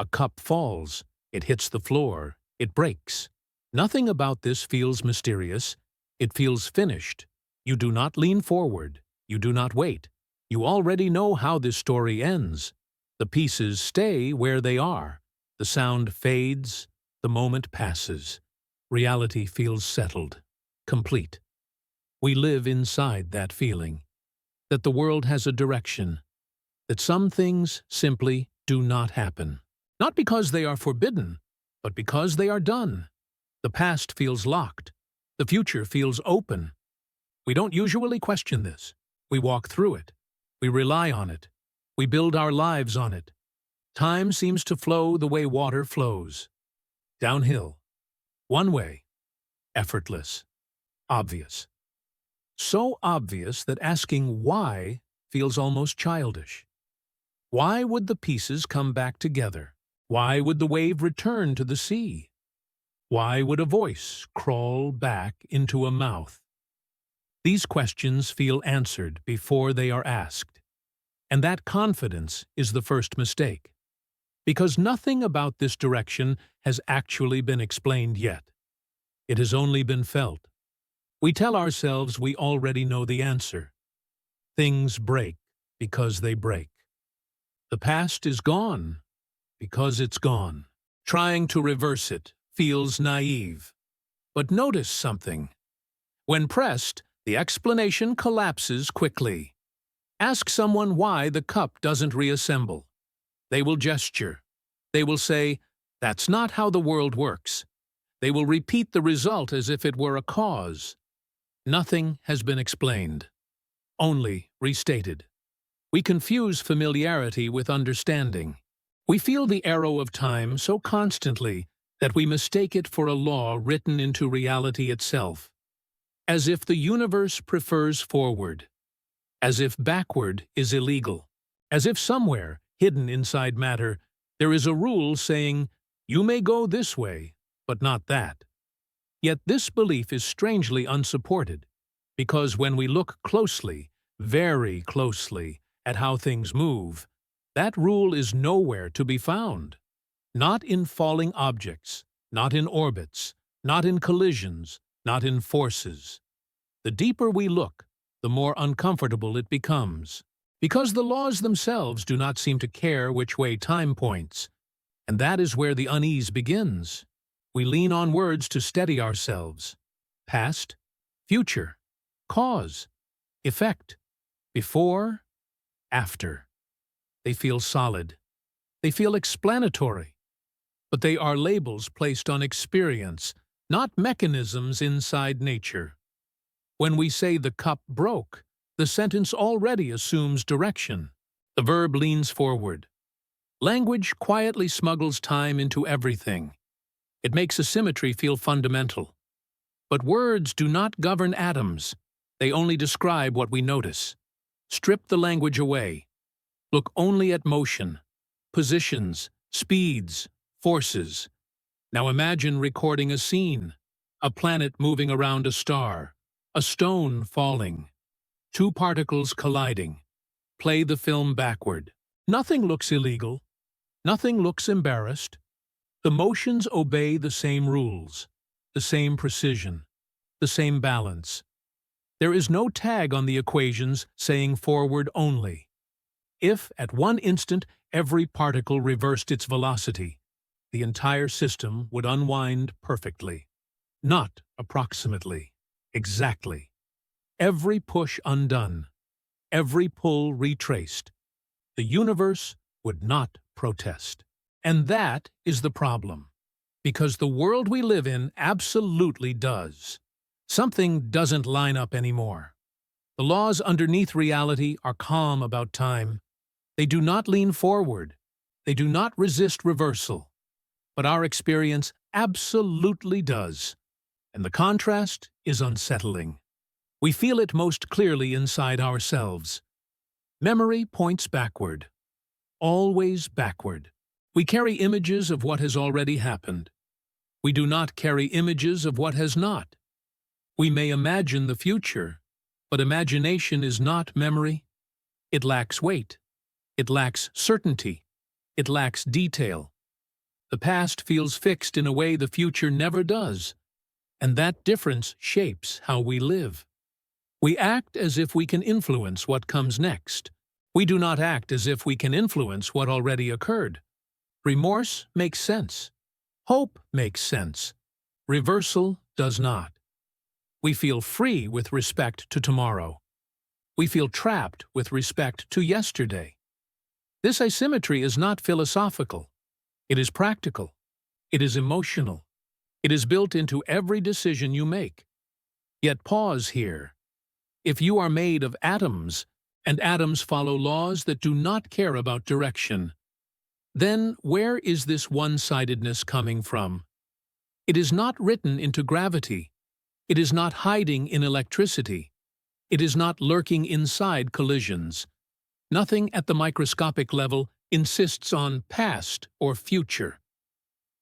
A cup falls, it hits the floor, it breaks. Nothing about this feels mysterious. It feels finished. You do not lean forward. You do not wait. You already know how this story ends. The pieces stay where they are. The sound fades. The moment passes. Reality feels settled, complete. We live inside that feeling, that the world has a direction, that some things simply do not happen. Not because they are forbidden, but because they are done. The past feels locked. The future feels open. We don't usually question this. We walk through it. We rely on it. We build our lives on it. Time seems to flow the way water flows. Downhill. One way. Effortless. Obvious. So obvious that asking why feels almost childish. Why would the pieces come back together? Why would the wave return to the sea? Why would a voice crawl back into a mouth? These questions feel answered before they are asked. And that confidence is the first mistake. Because nothing about this direction has actually been explained yet. It has only been felt. We tell ourselves we already know the answer. Things break because they break. The past is gone because it's gone. Trying to reverse it feels naive. But notice something. When pressed, the explanation collapses quickly. Ask someone why the cup doesn't reassemble. They will gesture. They will say, "That's not how the world works." They will repeat the result as if it were a cause. Nothing has been explained, only restated. We confuse familiarity with understanding. We feel the arrow of time so constantly that we mistake it for a law written into reality itself. As if the universe prefers forward. As if backward is illegal. As if somewhere, hidden inside matter, there is a rule saying, "You may go this way, but not that." Yet this belief is strangely unsupported, because when we look closely, very closely, at how things move, that rule is nowhere to be found. Not in falling objects, not in orbits, not in collisions, not in forces. The deeper we look, the more uncomfortable it becomes, because the laws themselves do not seem to care which way time points, and that is where the unease begins. We lean on words to steady ourselves. Past, future, cause, effect, before, after. They feel solid. They feel explanatory. But they are labels placed on experience, not mechanisms inside nature. When we say the cup broke, the sentence already assumes direction. The verb leans forward. Language quietly smuggles time into everything. It makes a symmetry feel fundamental. But words do not govern atoms. They only describe what we notice. Strip the language away. Look only at motion, positions, speeds, forces. Now imagine recording a scene, a planet moving around a star, a stone falling, two particles colliding. Play the film backward. Nothing looks illegal. Nothing looks embarrassed. The motions obey the same rules, the same precision, the same balance. There is no tag on the equations saying forward only. If, at one instant, every particle reversed its velocity, the entire system would unwind perfectly. Not approximately, exactly. Every push undone, every pull retraced. The universe would not protest. And that is the problem, because the world we live in absolutely does. Something doesn't line up anymore. The laws underneath reality are calm about time. They do not lean forward. They do not resist reversal. But our experience absolutely does. And the contrast is unsettling. We feel it most clearly inside ourselves. Memory points backward. Always backward. We carry images of what has already happened. We do not carry images of what has not. We may imagine the future, but imagination is not memory. It lacks weight. It lacks certainty. It lacks detail. The past feels fixed in a way the future never does, and that difference shapes how we live. We act as if we can influence what comes next. We do not act as if we can influence what already occurred. Remorse makes sense. Hope makes sense. Reversal does not. We feel free with respect to tomorrow. We feel trapped with respect to yesterday. This asymmetry is not philosophical. It is practical. It is emotional. It is built into every decision you make. Yet pause here. If you are made of atoms, and atoms follow laws that do not care about direction, then where is this one-sidedness coming from? It is not written into gravity. It is not hiding in electricity. It is not lurking inside collisions. Nothing at the microscopic level insists on past or future.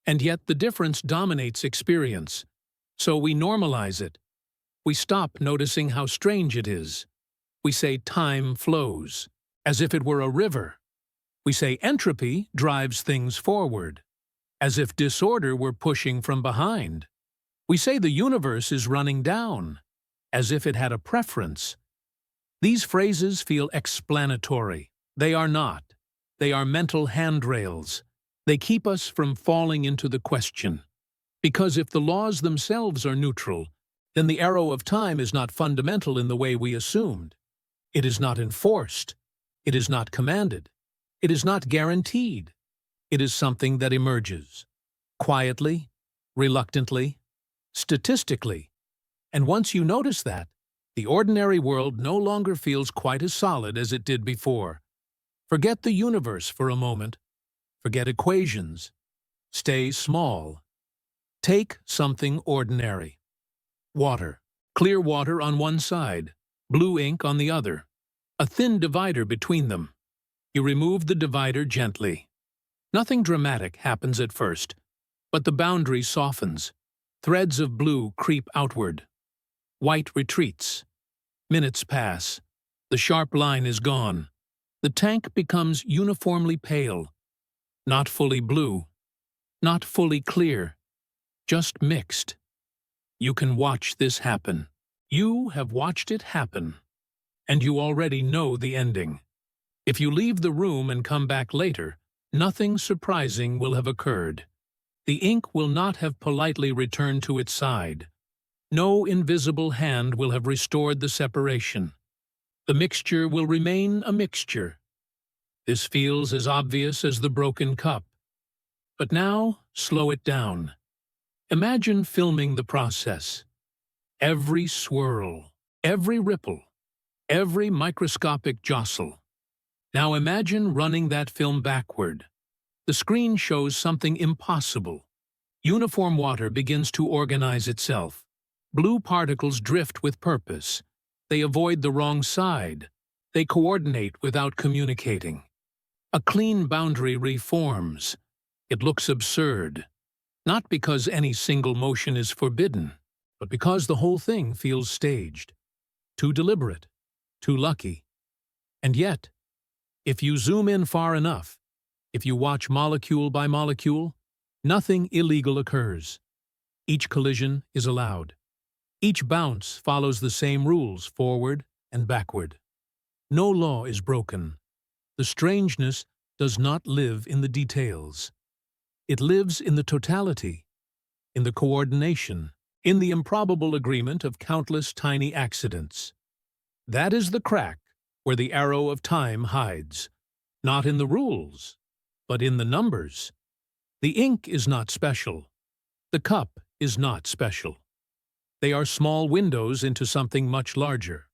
And yet the difference dominates experience. So we normalize it. We stop noticing how strange it is. We say time flows, as if it were a river. We say entropy drives things forward, as if disorder were pushing from behind. We say the universe is running down, as if it had a preference. These phrases feel explanatory. They are not. They are mental handrails. They keep us from falling into the question. Because if the laws themselves are neutral, then the arrow of time is not fundamental in the way we assumed. It is not enforced. It is not commanded. It is not guaranteed. It is something that emerges. Quietly, reluctantly, statistically. And once you notice that, the ordinary world no longer feels quite as solid as it did before. Forget the universe for a moment. Forget equations. Stay small. Take something ordinary. Water. Clear water on one side, blue ink on the other. A thin divider between them. You remove the divider gently. Nothing dramatic happens at first, but the boundary softens. Threads of blue creep outward. White retreats. Minutes pass. The sharp line is gone. The tank becomes uniformly pale. Not fully blue. Not fully clear. Just mixed. You can watch this happen. You have watched it happen. And you already know the ending. If you leave the room and come back later, nothing surprising will have occurred. The ink will not have politely returned to its side. No invisible hand will have restored the separation. The mixture will remain a mixture. This feels as obvious as the broken cup. But now, slow it down. Imagine filming the process. Every swirl, every ripple, every microscopic jostle. Now imagine running that film backward. The screen shows something impossible. Uniform water begins to organize itself. Blue particles drift with purpose. They avoid the wrong side. They coordinate without communicating. A clean boundary reforms. It looks absurd. Not because any single motion is forbidden, but because the whole thing feels staged. Too deliberate. Too lucky. And yet, if you zoom in far enough, if you watch molecule by molecule, nothing illegal occurs. Each collision is allowed. Each bounce follows the same rules forward and backward. No law is broken. The strangeness does not live in the details. It lives in the totality, in the coordination, in the improbable agreement of countless tiny accidents. That is the crack where the arrow of time hides, not in the rules, but in the numbers. The ink is not special. The cup is not special. They are small windows into something much larger.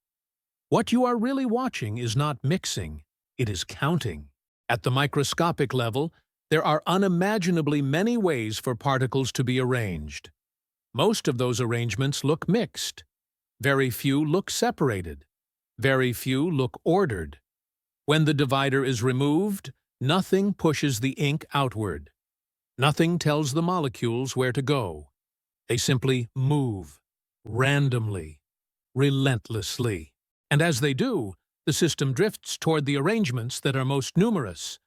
What you are really watching is not mixing, it is counting. At the microscopic level, there are unimaginably many ways for particles to be arranged. Most of those arrangements look mixed. Very few look separated. Very few look ordered. When the divider is removed, nothing pushes the ink outward. Nothing tells the molecules where to go. They simply move, randomly, relentlessly. And as they do, the system drifts toward the arrangements that are most numerous.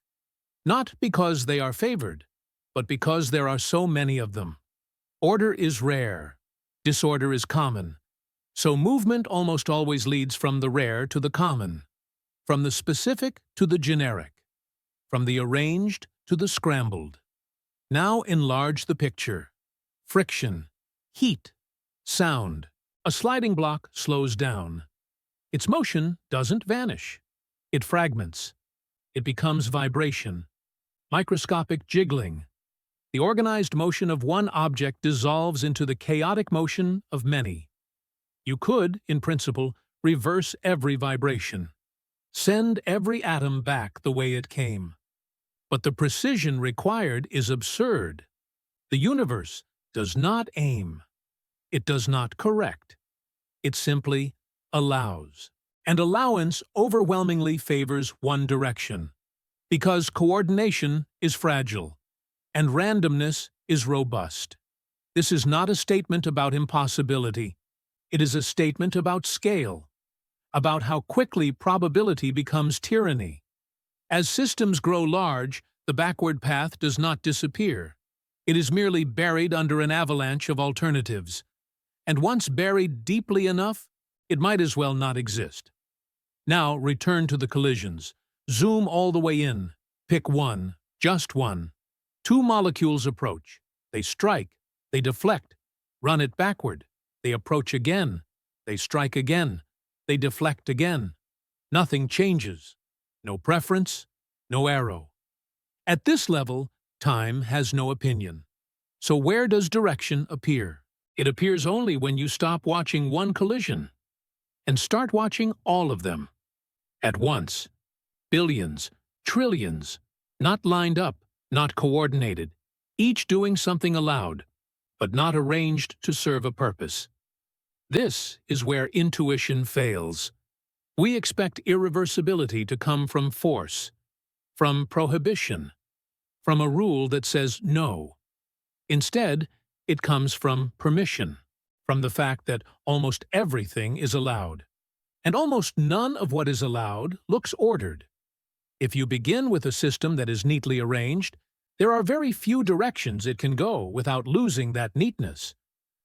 Not because they are favored, but because there are so many of them. Order is rare. Disorder is common. So movement almost always leads from the rare to the common, from the specific to the generic, from the arranged to the scrambled. Now enlarge the picture. Friction, heat, sound. A sliding block slows down. Its motion doesn't vanish. It fragments. It becomes vibration, microscopic jiggling. The organized motion of one object dissolves into the chaotic motion of many. You could, in principle, reverse every vibration. Send every atom back the way it came. But the precision required is absurd. The universe does not aim. It does not correct. It simply allows. And allowance overwhelmingly favors one direction, because coordination is fragile, and randomness is robust. This is not a statement about impossibility. It is a statement about scale, about how quickly probability becomes tyranny. As systems grow large, the backward path does not disappear. It is merely buried under an avalanche of alternatives. And once buried deeply enough, it might as well not exist. Now return to the collisions. Zoom all the way in. Pick one, just one. Two molecules approach. They strike. They deflect. Run it backward. They approach again. They strike again. They deflect again. Nothing changes. No preference, no arrow. At this level, time has no opinion. So where does direction appear? It appears only when you stop watching one collision and start watching all of them at once. Billions, trillions, not lined up, not coordinated, each doing something aloud, but not arranged to serve a purpose. This is where intuition fails. We expect irreversibility to come from force, from prohibition, from a rule that says no. Instead, it comes from permission, from the fact that almost everything is allowed. And almost none of what is allowed looks ordered. If you begin with a system that is neatly arranged, there are very few directions it can go without losing that neatness.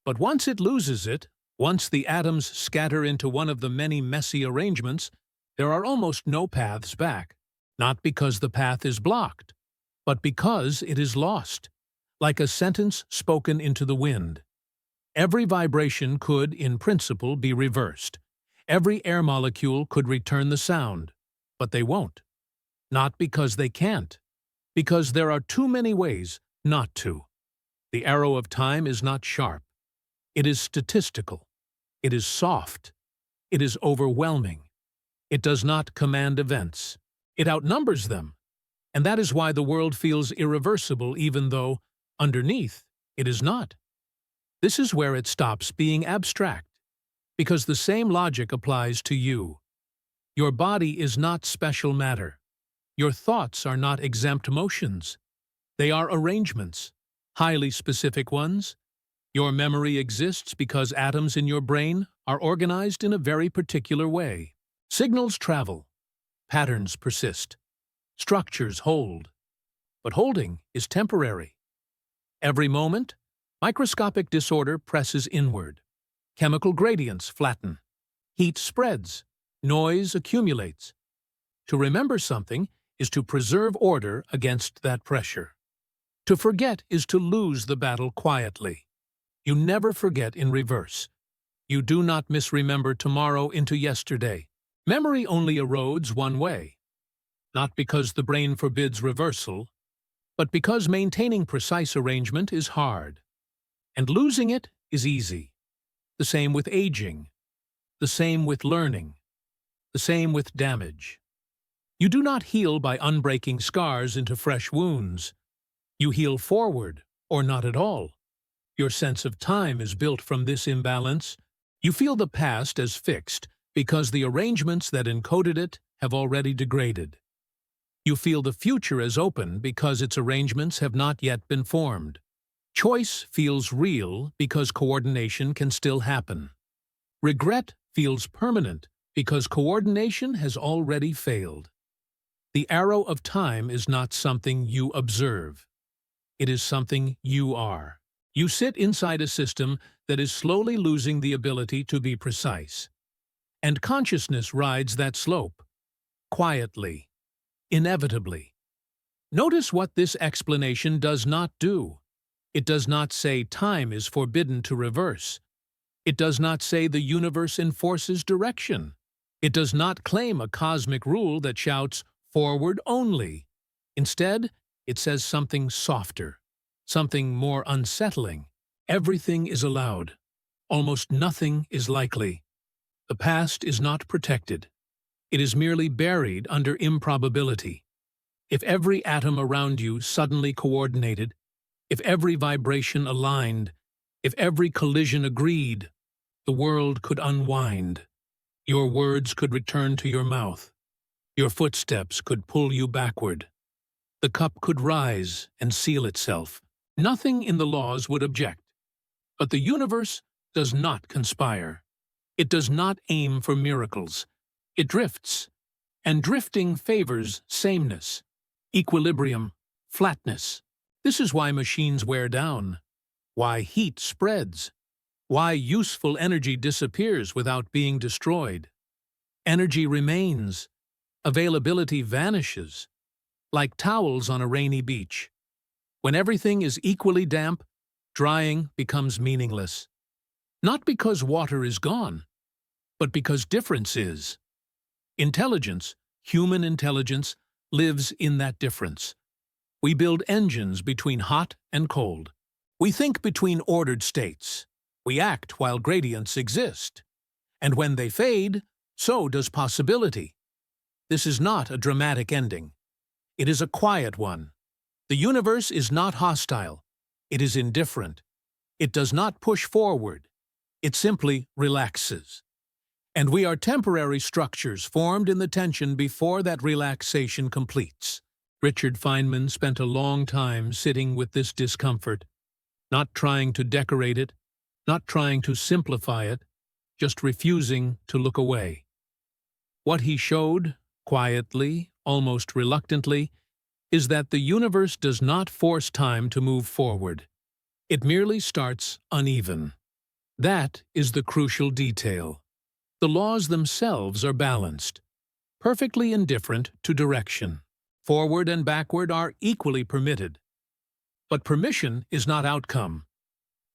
But once it loses it, once the atoms scatter into one of the many messy arrangements, there are almost no paths back. Not because the path is blocked, but because it is lost, like a sentence spoken into the wind. Every vibration could, in principle, be reversed. Every air molecule could return the sound, but they won't. Not because they can't, because there are too many ways not to. The arrow of time is not sharp. It is statistical. It is soft. It is overwhelming. It does not command events. It outnumbers them. And that is why the world feels irreversible even though, underneath, it is not. This is where it stops being abstract, because the same logic applies to you. Your body is not special matter. Your thoughts are not exempt motions. They are arrangements, highly specific ones. Your memory exists because atoms in your brain are organized in a very particular way. Signals travel. Patterns persist. Structures hold. But holding is temporary. Every moment, microscopic disorder presses inward. Chemical gradients flatten. Heat spreads. Noise accumulates. To remember something is to preserve order against that pressure. To forget is to lose the battle quietly. You never forget in reverse. You do not misremember tomorrow into yesterday. Memory only erodes one way. Not because the brain forbids reversal, but because maintaining precise arrangement is hard. And losing it is easy. The same with aging. The same with learning. The same with damage. You do not heal by unbreaking scars into fresh wounds. You heal forward, or not at all. Your sense of time is built from this imbalance. You feel the past as fixed because the arrangements that encoded it have already degraded. You feel the future as open because its arrangements have not yet been formed. Choice feels real because coordination can still happen. Regret feels permanent because coordination has already failed. The arrow of time is not something you observe. It is something you are. You sit inside a system that is slowly losing the ability to be precise. And consciousness rides that slope, quietly, inevitably. Notice what this explanation does not do. It does not say time is forbidden to reverse. It does not say the universe enforces direction. It does not claim a cosmic rule that shouts, "Forward only." Instead, it says something softer, something more unsettling. Everything is allowed. Almost nothing is likely. The past is not protected. It is merely buried under improbability. If every atom around you suddenly coordinated, if every vibration aligned, if every collision agreed, the world could unwind. Your words could return to your mouth. Your footsteps could pull you backward. The cup could rise and seal itself. Nothing in the laws would object. But the universe does not conspire. It does not aim for miracles. It drifts. And drifting favors sameness, equilibrium, flatness. This is why machines wear down, why heat spreads, why useful energy disappears without being destroyed. Energy remains. Availability vanishes, like towels on a rainy beach. When everything is equally damp, drying becomes meaningless. Not because water is gone, but because difference is. Intelligence, human intelligence, lives in that difference. We build engines between hot and cold. We think between ordered states. We act while gradients exist. And when they fade, so does possibility. This is not a dramatic ending. It is a quiet one. The universe is not hostile. It is indifferent. It does not push forward. It simply relaxes. And we are temporary structures formed in the tension before that relaxation completes. Richard Feynman spent a long time sitting with this discomfort, not trying to decorate it, not trying to simplify it, just refusing to look away. What he showed, quietly, almost reluctantly, is that the universe does not force time to move forward. It merely starts uneven. That is the crucial detail. The laws themselves are balanced, perfectly indifferent to direction. Forward and backward are equally permitted. But permission is not outcome.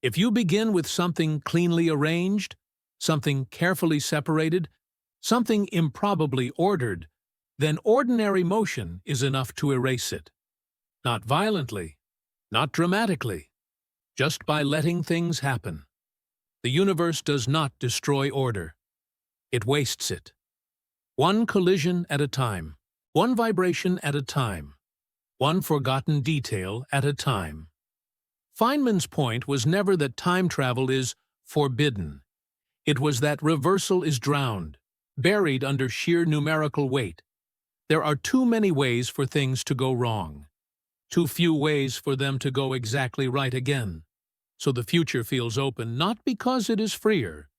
If you begin with something cleanly arranged, something carefully separated, something improbably ordered, then ordinary motion is enough to erase it. Not violently, not dramatically, just by letting things happen. The universe does not destroy order. It wastes it. One collision at a time, one vibration at a time, one forgotten detail at a time. Feynman's point was never that time travel is forbidden. It was that reversal is drowned, buried under sheer numerical weight. There are too many ways for things to go wrong. Too few ways for them to go exactly right again. So the future feels open not because it is freer,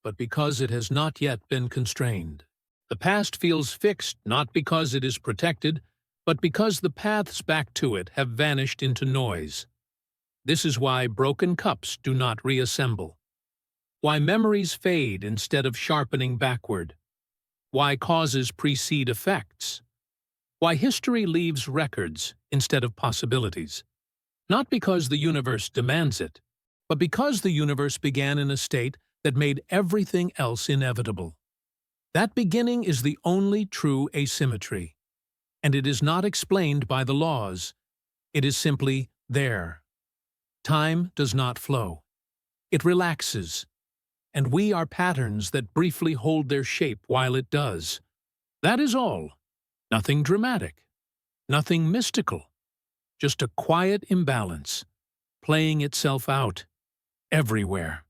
but because it has not yet been constrained. The past feels fixed not because it is protected, but because the paths back to it have vanished into noise. This is why broken cups do not reassemble. Why memories fade instead of sharpening backward. Why causes precede effects. Why history leaves records instead of possibilities. Not because the universe demands it, but because the universe began in a state that made everything else inevitable. That beginning is the only true asymmetry, and it is not explained by the laws. It is simply there. Time does not flow. It relaxes, and we are patterns that briefly hold their shape while it does. That is all. Nothing dramatic, nothing mystical, just a quiet imbalance, playing itself out everywhere.